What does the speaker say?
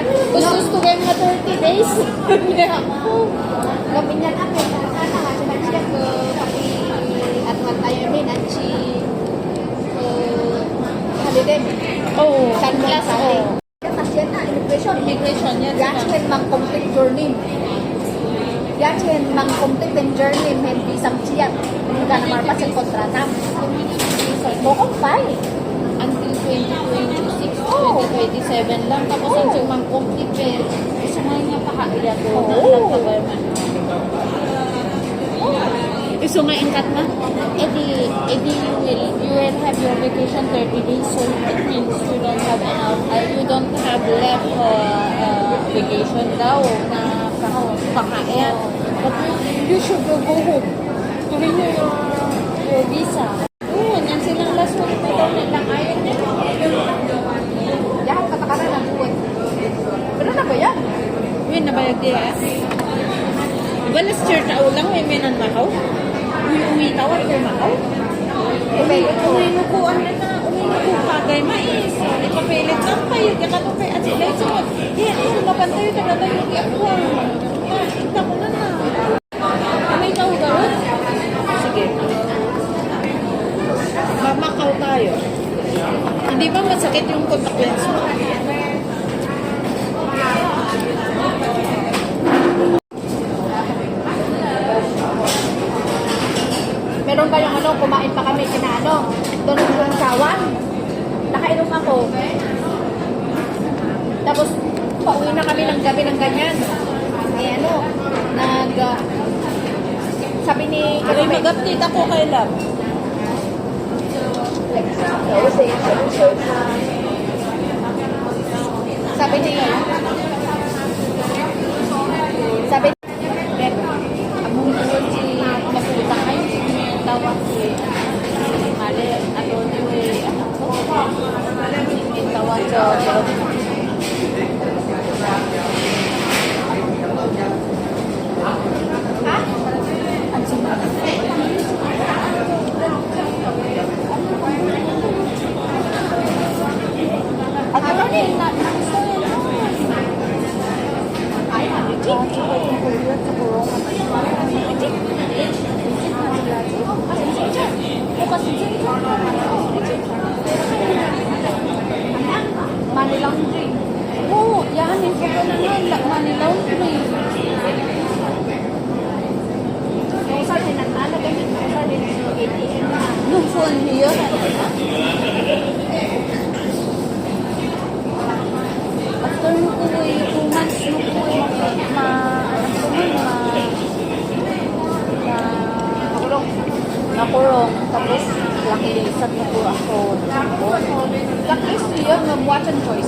Gusto ko nga 30 days. Kami niyan ako, sana nga siya nag-check ko, pati at one time din, at si holiday. Oh, San class Sunday. oh. Tapos yan na, immigration. Immigration yan. Yachen mang complete journey. Yachen mang complete and journey, men bisang siyat. Hindi na marpas ang kontrata. Kukumpay. Until 2026, Oh. 2027 lang. Tapos Oh. ang sumang complete, gusto nga niya pakaiya to. Oh. Nagtabayaman. Oh. Gusto nga ingkat na? Edi you will have your vacation 30 days. So it means you don't have enough, you don't have left vacation daw na pakaiya. But you should go home to renew your visa. Oo, yan silang last one na daw nilang ayaw niya. Yahan katakaran ng buwan. Pero na ba yan? Uy, nabayag diya. Diba last year na ulang may menan makaw? Uwi tawad ko makaw? Uminukuan na uminuku mais. Ipapilit lang kayo. Ikato kay at sila sunod. Yan, mapantayo ka na tayo yung iakwan. Ika ko na na. May tao gawin? Sige. Mamakaw tayo. Hindi ba masakit yung contact lens mo? Meron ba yung kumain pa kami kinaano? Doon yung sawan. Nakainom ako. Tapos, pauwi na kami ng gabi ng ganyan. Sabi ni Ay, mag-update ako kay Lab. sabi Among tuwod si Maputa kayo, tawag si Mali, ato ni anak ko. Tawag sa ha? ang sinunod. Ano ni? Ay, money laundering. Oo, yan, yung pagka na nga, money laundering. Sa din ang gamit mo sa din ang ATM na. Nung phone niyo, after nung tuloy, 2 months nung tuloy, nakurong. Tapos, luckily, sa tubo ako. Luckily, yun, mag-watch and choice.